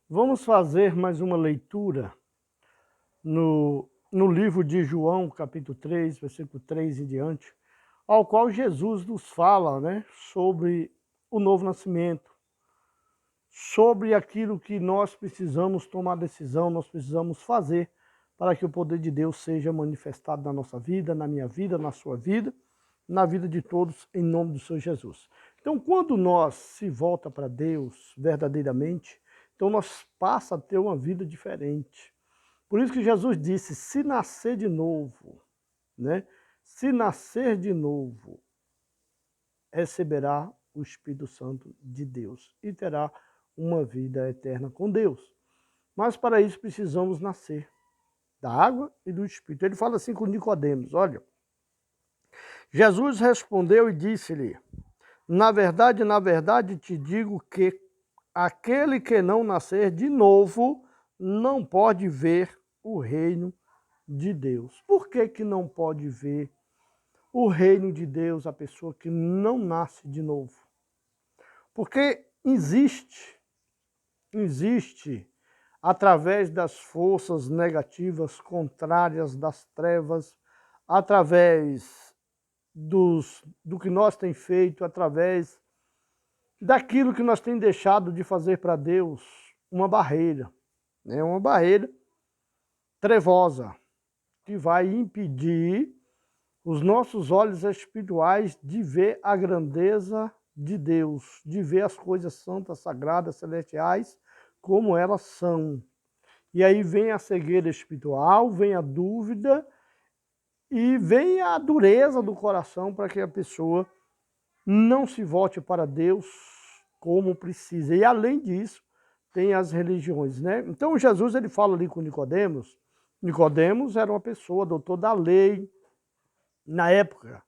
Vamos fazer mais uma leitura no livro de João, capítulo 3, versículo 3 em diante, ao qual Jesus nos fala, sobre o novo nascimento, sobre aquilo que nós precisamos tomar decisão, nós precisamos fazer para que o poder de Deus seja manifestado na nossa vida, na minha vida, na sua vida, na vida de todos, em nome do Senhor Jesus. Então, quando nós se volta para Deus verdadeiramente, então nós passa a ter uma vida diferente. Por isso que Jesus disse, se nascer de novo, se nascer de novo, receberá o Espírito Santo de Deus e terá uma vida eterna com Deus. Mas para isso precisamos nascer da água e do Espírito. Ele fala assim com Nicodemos, olha, Jesus respondeu e disse-lhe, na verdade te digo que aquele que não nascer de novo não pode ver o reino de Deus. Por que que não pode ver o reino de Deus a pessoa que não nasce de novo? Porque existe através das forças negativas, contrárias das trevas, através do que nós tem feito, através daquilo que nós tem deixado de fazer para Deus, uma barreira, uma barreira trevosa, que vai impedir os nossos olhos espirituais de ver a grandeza de Deus, de ver as coisas santas, sagradas, celestiais, como elas são. E aí vem a cegueira espiritual, vem a dúvida e vem a dureza do coração para que a pessoa não se volte para Deus como precisa. E além disso, tem as religiões, Então Jesus ele fala ali com Nicodemos. Nicodemos era uma pessoa, doutor da lei na época.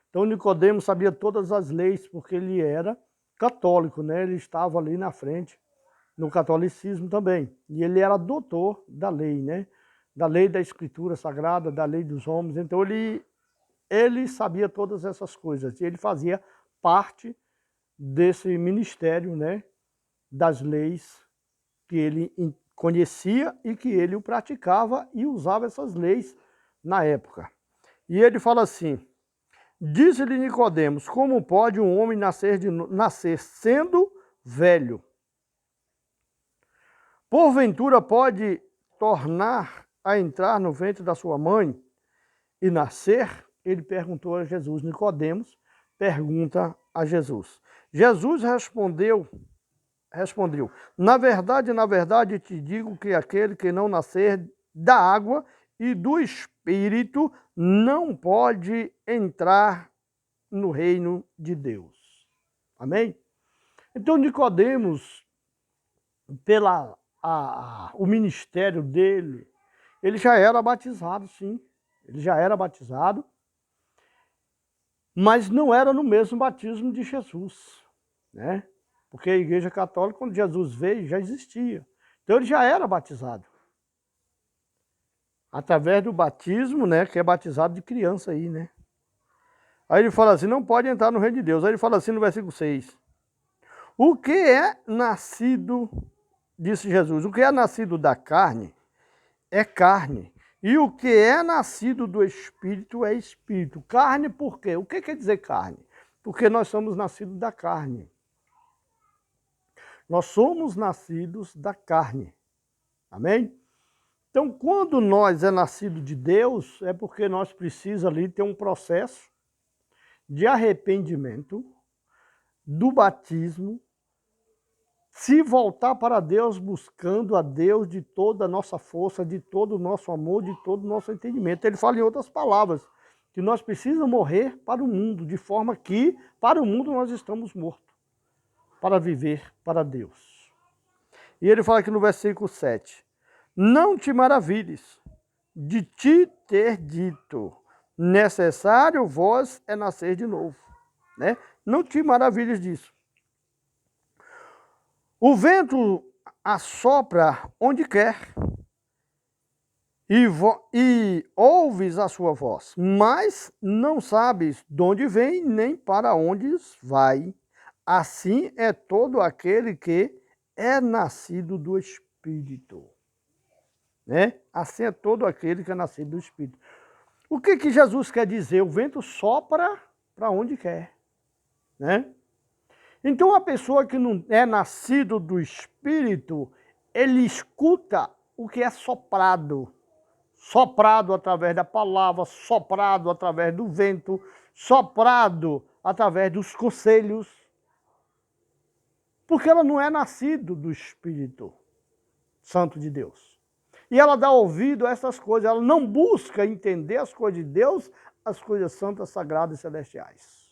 Então Nicodemos sabia todas as leis porque ele era católico, Ele estava ali na frente no catolicismo também. E ele era doutor da lei, Da lei da escritura sagrada, da lei dos homens. Então ele sabia todas essas coisas. E ele fazia parte desse ministério, Das leis que ele conhecia e que ele o praticava e usava essas leis na época. E ele fala assim, disse-lhe Nicodemos, como pode um homem nascer sendo velho? Porventura pode tornar a entrar no ventre da sua mãe e nascer? Ele perguntou a Jesus. Nicodemos pergunta a Jesus. Jesus respondeu, na verdade te digo que aquele que não nascer da água e do Espírito não pode entrar no reino de Deus. Amém? Então Nicodemos, o ministério dele, ele já era batizado, sim. Ele já era batizado, mas não era no mesmo batismo de Jesus, Porque a Igreja Católica, quando Jesus veio, já existia. Então ele já era batizado. Através do batismo, que é batizado de criança aí, Aí ele fala assim, não pode entrar no reino de Deus. Aí ele fala assim no versículo 6. O que é nascido, disse Jesus, o que é nascido da carne é carne. E o que é nascido do Espírito é Espírito. Carne por quê? O que quer dizer carne? Porque nós somos nascidos da carne. Nós somos nascidos da carne. Amém? Então, quando nós é nascido de Deus, é porque nós precisamos ali ter um processo de arrependimento, do batismo, se voltar para Deus, buscando a Deus de toda a nossa força, de todo o nosso amor, de todo o nosso entendimento. Ele fala em outras palavras, que nós precisamos morrer para o mundo, de forma que para o mundo nós estamos mortos, para viver para Deus. E ele fala aqui no versículo 7, não te maravilhes de te ter dito, necessário vós é nascer de novo, Não te maravilhes disso. O vento assopra onde quer e ouves a sua voz, mas não sabes de onde vem nem para onde vai. Assim é todo aquele que é nascido do Espírito. Né? Assim é todo aquele que é nascido do Espírito. O que Jesus quer dizer? O vento sopra para onde quer. Né? Então a pessoa que não é nascido do Espírito, ele escuta o que é soprado. Soprado através da palavra, soprado através do vento, soprado através dos conselhos. Porque ela não é nascido do Espírito Santo de Deus. E ela dá ouvido a essas coisas, ela não busca entender as coisas de Deus, as coisas santas, sagradas e celestiais.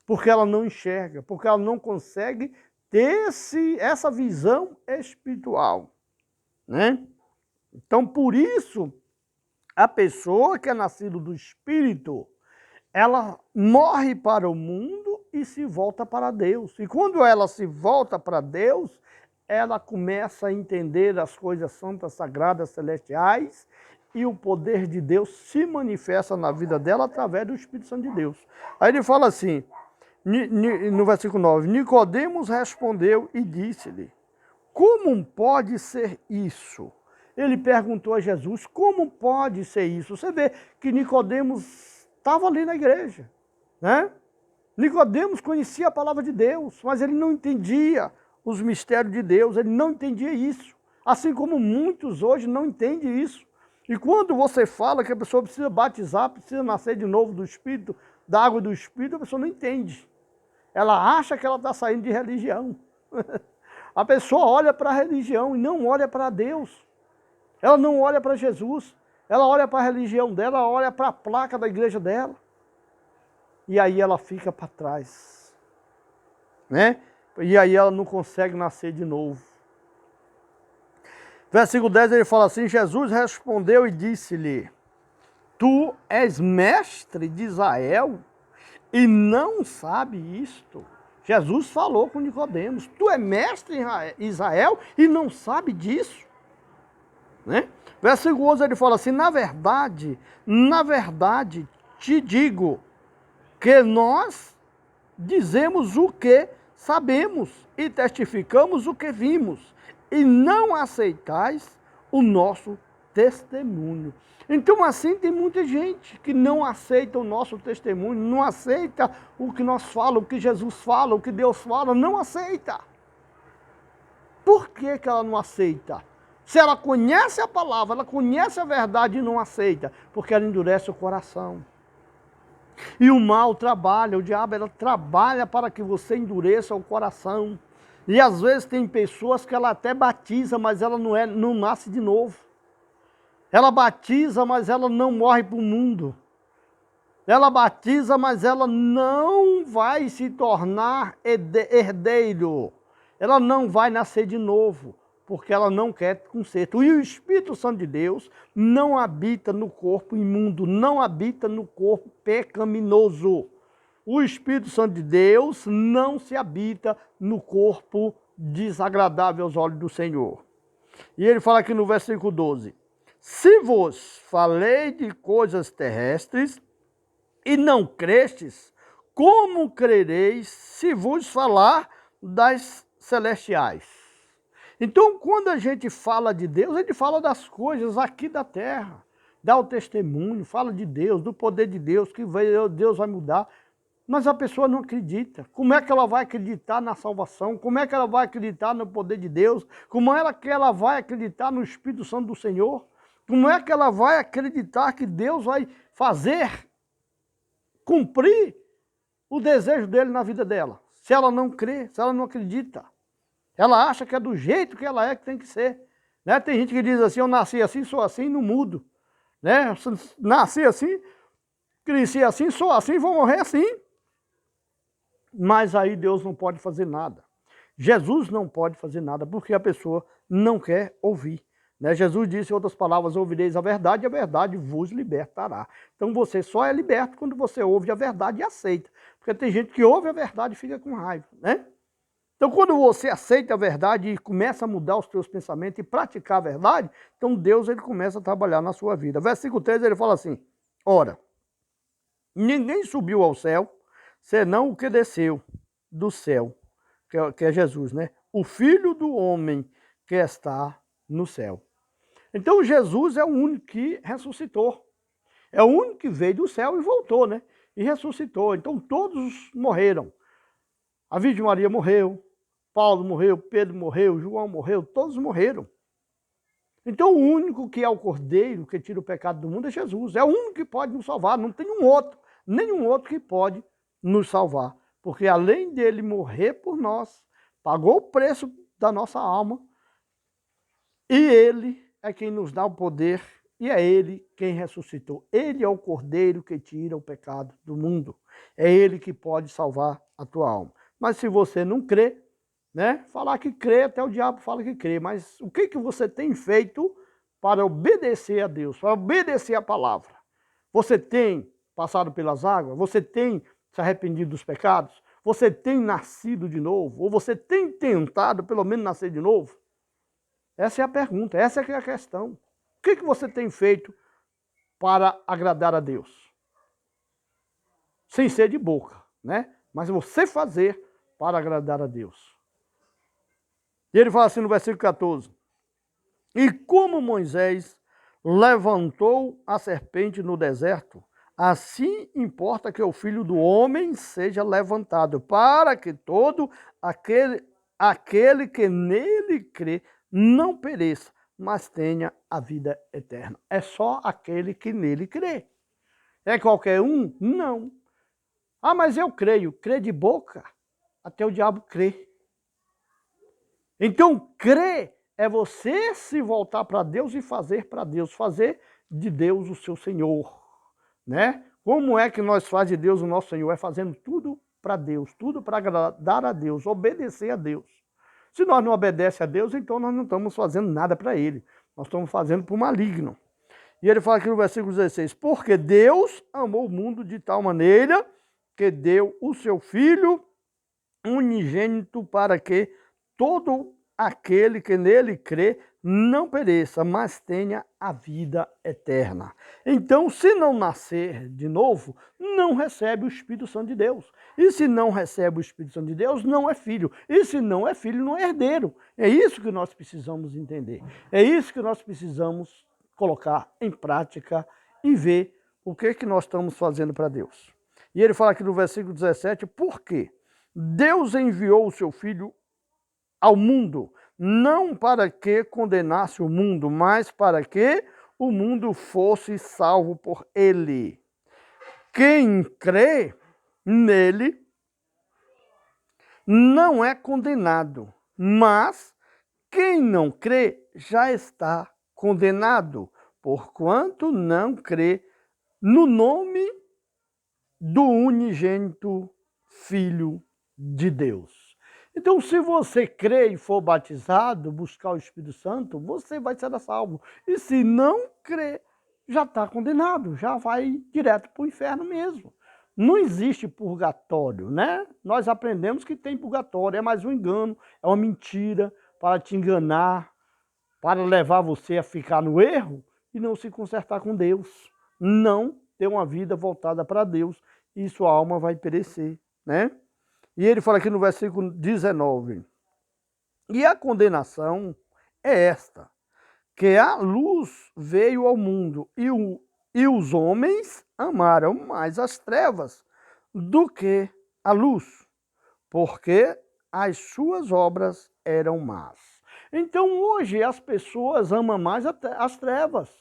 Porque ela não enxerga, porque ela não consegue ter essa visão espiritual. Né? Então, por isso, a pessoa que é nascida do Espírito, ela morre para o mundo e se volta para Deus. E quando ela se volta para Deus, ela começa a entender as coisas santas, sagradas, celestiais, e o poder de Deus se manifesta na vida dela através do Espírito Santo de Deus. Aí ele fala assim, no versículo 9, Nicodemos respondeu e disse-lhe, como pode ser isso? Ele perguntou a Jesus, como pode ser isso? Você vê que Nicodemos estava ali na igreja, né? Nicodemos conhecia a palavra de Deus, mas ele não entendia os mistérios de Deus, ele não entendia isso. Assim como muitos hoje não entendem isso. E quando você fala que a pessoa precisa batizar, precisa nascer de novo do Espírito, da água do Espírito, a pessoa não entende. Ela acha que ela está saindo de religião. A pessoa olha para a religião e não olha para Deus. Ela não olha para Jesus. Ela olha para a religião dela, ela olha para a placa da igreja dela. E aí ela fica para trás. Né? E aí ela não consegue nascer de novo. Versículo 10 ele fala assim, Jesus respondeu e disse-lhe, tu és mestre de Israel e não sabe isto? Jesus falou com Nicodemos, tu és mestre em Israel e não sabe disso? Né? Versículo 11 ele fala assim, na verdade te digo que nós dizemos o que sabemos e testificamos o que vimos e não aceitais o nosso testemunho. Então assim tem muita gente que não aceita o nosso testemunho, não aceita o que nós falamos, o que Jesus fala, o que Deus fala, não aceita. Por que ela não aceita? Se ela conhece a palavra, ela conhece a verdade e não aceita, porque ela endurece o coração. E o mal trabalha, o diabo ela trabalha para que você endureça o coração. E às vezes tem pessoas que ela até batiza, mas ela não nasce de novo. Ela batiza, mas ela não morre para o mundo. Ela batiza, mas ela não vai se tornar herdeiro. Ela não vai nascer de novo, porque ela não quer conserto. E o Espírito Santo de Deus não habita no corpo imundo, não habita no corpo pecaminoso. O Espírito Santo de Deus não se habita no corpo desagradável aos olhos do Senhor. E ele fala aqui no versículo 12, se vos falei de coisas terrestres e não crestes, como crereis se vos falar das celestiais? Então, quando a gente fala de Deus, a gente fala das coisas aqui da terra. Dá o testemunho, fala de Deus, do poder de Deus, que Deus vai mudar. Mas a pessoa não acredita. Como é que ela vai acreditar na salvação? Como é que ela vai acreditar no poder de Deus? Como é que ela vai acreditar no Espírito Santo do Senhor? Como é que ela vai acreditar que Deus vai fazer, cumprir o desejo dele na vida dela? Se ela não crê, se ela não acredita. Ela acha que é do jeito que ela é que tem que ser. Né? Tem gente que diz assim, eu nasci assim, sou assim, não mudo. Né? Nasci assim, cresci assim, sou assim, vou morrer assim. Mas aí Deus não pode fazer nada. Jesus não pode fazer nada, porque a pessoa não quer ouvir. Né? Jesus disse, em outras palavras, ouvireis a verdade e a verdade vos libertará. Então você só é liberto quando você ouve a verdade e aceita. Porque tem gente que ouve a verdade e fica com raiva. Né? Então, quando você aceita a verdade e começa a mudar os seus pensamentos e praticar a verdade, então Deus ele começa a trabalhar na sua vida. Versículo 13, ele fala assim, ora, ninguém subiu ao céu, senão o que desceu do céu, que é Jesus, né? o Filho do Homem que está no céu. Então Jesus é o único que ressuscitou. É o único que veio do céu e voltou, né? E ressuscitou. Então todos morreram. A Virgem Maria morreu, Paulo morreu, Pedro morreu, João morreu, todos morreram. Então o único que é o Cordeiro que tira o pecado do mundo é Jesus. É o único que pode nos salvar, não tem um outro, nenhum outro que pode nos salvar. Porque além dele morrer por nós, pagou o preço da nossa alma, e ele é quem nos dá o poder, e é ele quem ressuscitou. Ele é o Cordeiro que tira o pecado do mundo. É ele que pode salvar a tua alma. Mas se você não crê, né? Falar que crê, até o diabo fala que crê, mas o que você tem feito para obedecer a Deus, para obedecer a palavra? Você tem passado pelas águas? Você tem se arrependido dos pecados? Você tem nascido de novo? Ou você tem tentado pelo menos nascer de novo? Essa é a pergunta, essa é a questão. O que você tem feito para agradar a Deus? Sem ser de boca, né? Mas você fazer para agradar a Deus. E ele fala assim no versículo 14: e como Moisés levantou a serpente no deserto, assim importa que o Filho do Homem seja levantado, para que todo aquele que nele crê não pereça, mas tenha a vida eterna. É só aquele que nele crê. É qualquer um? Não. Ah, mas eu creio. Crê de boca, até o diabo crê. Então, crer é você se voltar para Deus e fazer para Deus, fazer de Deus o seu Senhor, né? Como é que nós fazemos de Deus o nosso Senhor? É fazendo tudo para Deus, tudo para agradar a Deus, obedecer a Deus. Se nós não obedecemos a Deus, então nós não estamos fazendo nada para Ele, nós estamos fazendo para o maligno. E ele fala aqui no versículo 16, porque Deus amou o mundo de tal maneira que deu o seu Filho unigênito para que todo aquele que nele crê não pereça, mas tenha a vida eterna. Então, se não nascer de novo, não recebe o Espírito Santo de Deus. E se não recebe o Espírito Santo de Deus, não é filho. E se não é filho, não é herdeiro. É isso que nós precisamos entender. É isso que nós precisamos colocar em prática e ver o que nós estamos fazendo para Deus. E ele fala aqui no versículo 17, por quê? Deus enviou o seu Filho ao mundo, não para que condenasse o mundo, mas para que o mundo fosse salvo por ele. Quem crê nele não é condenado, mas quem não crê já está condenado, porquanto não crê no nome do unigênito Filho de Deus. Então, se você crê e for batizado, buscar o Espírito Santo, você vai ser salvo. E se não crê, já está condenado, já vai direto para o inferno mesmo. Não existe purgatório, né? Nós aprendemos que tem purgatório, é mais um engano, é uma mentira para te enganar, para levar você a ficar no erro e não se consertar com Deus. Não ter uma vida voltada para Deus e sua alma vai perecer, né? E ele fala aqui no versículo 19, e a condenação é esta, que a luz veio ao mundo e os homens amaram mais as trevas do que a luz, porque as suas obras eram más. Então hoje as pessoas amam mais as trevas.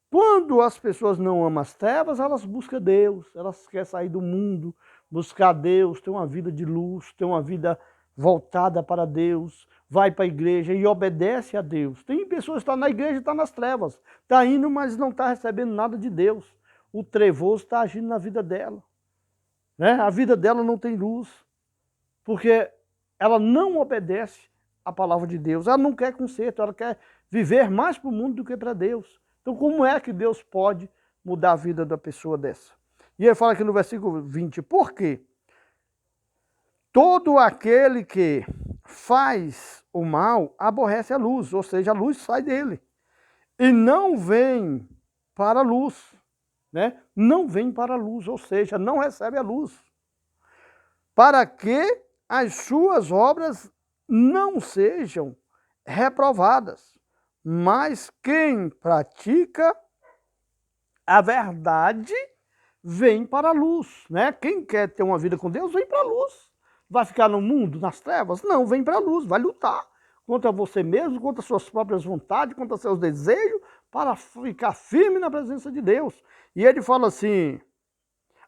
Quando as pessoas não amam as trevas, elas buscam Deus, elas querem sair do mundo, buscar Deus, ter uma vida de luz, ter uma vida voltada para Deus, vai para a igreja e obedece a Deus. Tem pessoas que estão na igreja e estão nas trevas, está indo, mas não está recebendo nada de Deus. O trevoso está agindo na vida dela, né? A vida dela não tem luz, porque ela não obedece a palavra de Deus, ela não quer conserto, ela quer viver mais para o mundo do que para Deus. Então, como é que Deus pode mudar a vida da pessoa dessa? E ele fala aqui no versículo 20, por quê? Todo aquele que faz o mal aborrece a luz, ou seja, a luz sai dele. E não vem para a luz, né? Não vem para a luz, ou seja, não recebe a luz. Para que as suas obras não sejam reprovadas, mas quem pratica a verdade vem para a luz, né? Quem quer ter uma vida com Deus, vem para a luz. Vai ficar no mundo, nas trevas? Não, vem para a luz, vai lutar contra você mesmo, contra suas próprias vontades, contra seus desejos, para ficar firme na presença de Deus. E ele fala assim,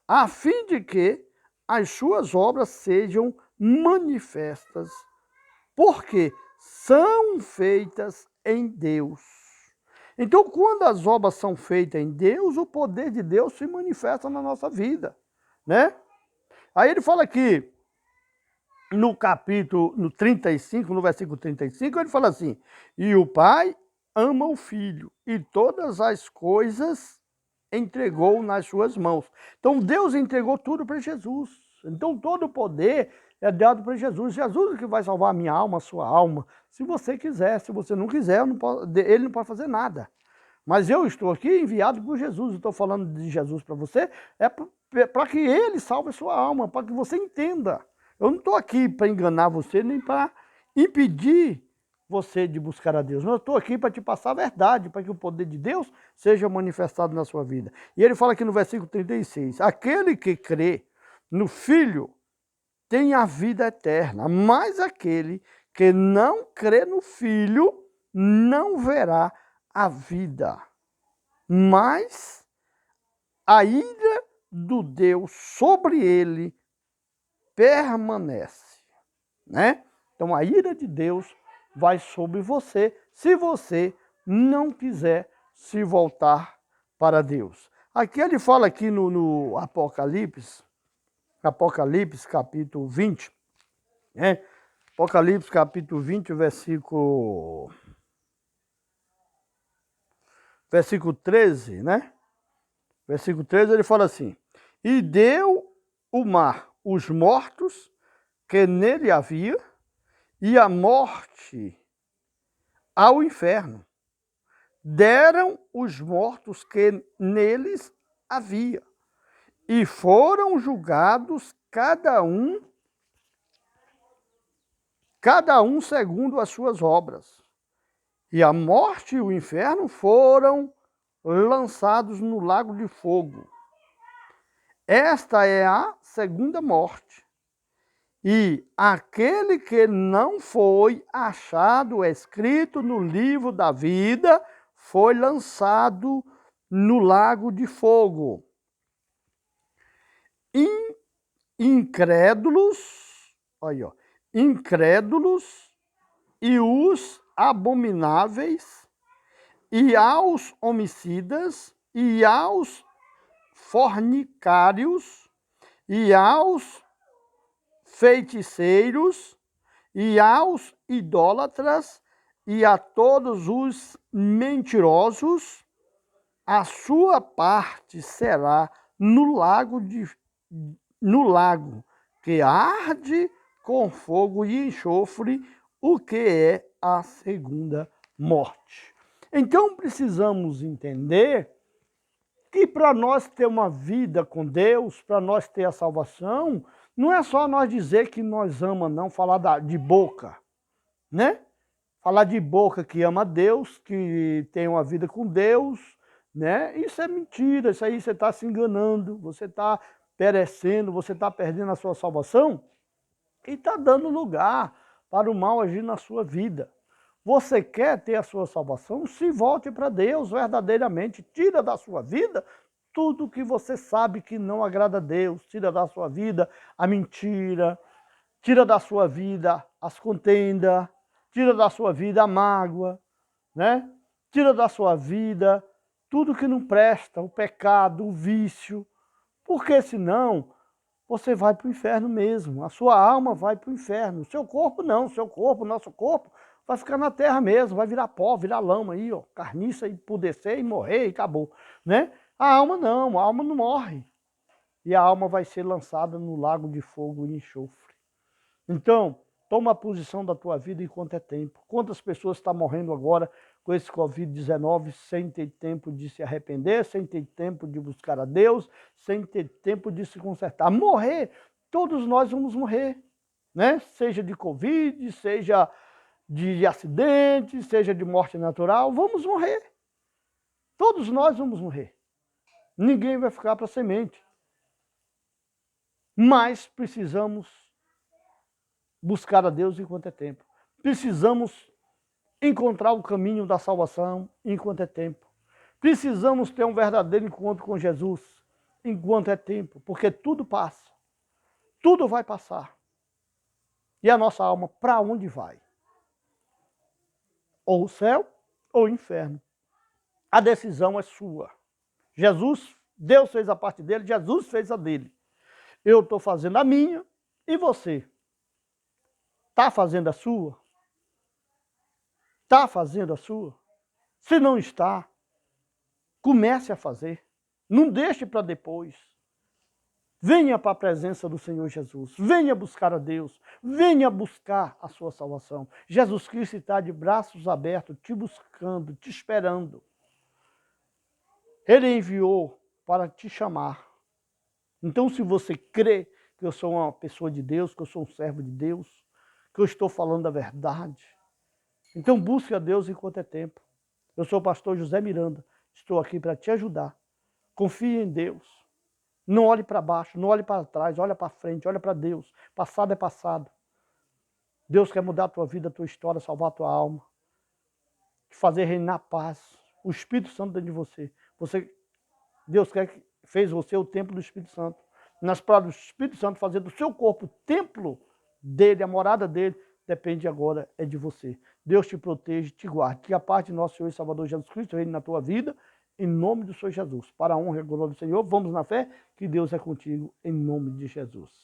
a fim de que as suas obras sejam manifestas, porque são feitas em Deus. Então, quando as obras são feitas em Deus, o poder de Deus se manifesta na nossa vida, né? Aí ele fala aqui, no 35, no versículo 35, ele fala assim, e o Pai ama o Filho, e todas as coisas entregou nas suas mãos. Então, Deus entregou tudo para Jesus. Então, todo o poder é dado para Jesus. Jesus é que vai salvar a minha alma, a sua alma. Se você quiser, se você não quiser, ele não pode fazer nada. Mas eu estou aqui enviado por Jesus. Estou falando de Jesus para você, é para que ele salve a sua alma, para que você entenda. Eu não estou aqui para enganar você, nem para impedir você de buscar a Deus. Eu estou aqui para te passar a verdade, para que o poder de Deus seja manifestado na sua vida. E ele fala aqui no versículo 36, aquele que crê no Filho tem a vida eterna, mas aquele que não crê no Filho não verá a vida, mas a ira do Deus sobre ele permanece, né? Então a ira de Deus vai sobre você, se você não quiser se voltar para Deus. Aqui ele fala aqui no Apocalipse capítulo 20, né? Apocalipse capítulo 20, versículo 13, né? Versículo 13 ele fala assim, e deu o mar os mortos que nele havia, e a morte ao inferno. Deram os mortos que neles havia, e foram julgados cada um segundo as suas obras. E a morte e o inferno foram lançados no lago de fogo. Esta é a segunda morte. E aquele que não foi achado escrito no livro da vida foi lançado no lago de fogo. Incrédulos, olha, incrédulos e os abomináveis, e aos homicidas, e aos fornicários, e aos feiticeiros, e aos idólatras, e a todos os mentirosos, a sua parte será no lago que arde com fogo e enxofre, o que é a segunda morte. Então precisamos entender que para nós ter uma vida com Deus, para nós ter a salvação, não é só nós dizer que nós amamos, não, falar de boca, né? Falar de boca que ama Deus, que tem uma vida com Deus, né? Isso é mentira, isso aí você está se enganando, você está perecendo, você está perdendo a sua salvação e está dando lugar para o mal agir na sua vida. Você quer ter a sua salvação? Se volte para Deus verdadeiramente. Tira da sua vida tudo que você sabe que não agrada a Deus. Tira da sua vida a mentira. Tira da sua vida as contendas. Tira da sua vida a mágoa, né? Tira da sua vida tudo que não presta, o pecado, o vício. Porque senão você vai para o inferno mesmo. A sua alma vai para o inferno. O seu corpo não. O seu corpo, o nosso corpo, vai ficar na terra mesmo, vai virar pó, virar lama aí, ó, carniça, e pudecer, e morrer, e acabou, né? A alma não morre. E a alma vai ser lançada no lago de fogo e enxofre. Então, toma a posição da tua vida enquanto é tempo. Quantas pessoas estão morrendo agora com esse Covid-19 sem ter tempo de se arrepender, sem ter tempo de buscar a Deus, sem ter tempo de se consertar. Morrer, todos nós vamos morrer. né? Seja de Covid, seja de acidente, seja de morte natural, vamos morrer. Todos nós vamos morrer. Ninguém vai ficar para semente. Mas precisamos buscar a Deus enquanto é tempo. Precisamos encontrar o caminho da salvação enquanto é tempo. Precisamos ter um verdadeiro encontro com Jesus enquanto é tempo, porque tudo passa. Tudo vai passar. E a nossa alma, para onde vai? Ou o céu ou o inferno. A decisão é sua. Jesus, Deus fez a parte dele, Jesus fez a dele. Eu estou fazendo a minha e você? Está fazendo a sua? Está fazendo a sua? Se não está, comece a fazer. Não deixe para depois. Venha para a presença do Senhor Jesus. Venha buscar a Deus. Venha buscar a sua salvação. Jesus Cristo está de braços abertos, te buscando, te esperando. Ele enviou para te chamar. Então, se você crê que eu sou uma pessoa de Deus, que eu sou um servo de Deus, que eu estou falando a verdade, então busque a Deus enquanto é tempo. Eu sou o pastor José Miranda. Estou aqui para te ajudar. Confie em Deus. Não olhe para baixo, não olhe para trás, olha para frente, olha para Deus. Passado é passado. Deus quer mudar a tua vida, a tua história, salvar a tua alma. Te fazer reinar paz. O Espírito Santo dentro de você. Deus fez você o templo do Espírito Santo. Nas palavras do Espírito Santo fazer do seu corpo o templo dele, a morada dele, depende agora é de você. Deus te proteja, te guarde. Que a paz de nosso Senhor e Salvador Jesus Cristo reine na tua vida, em nome do Senhor Jesus. Para a honra e glória do Senhor, vamos na fé, que Deus é contigo, em nome de Jesus.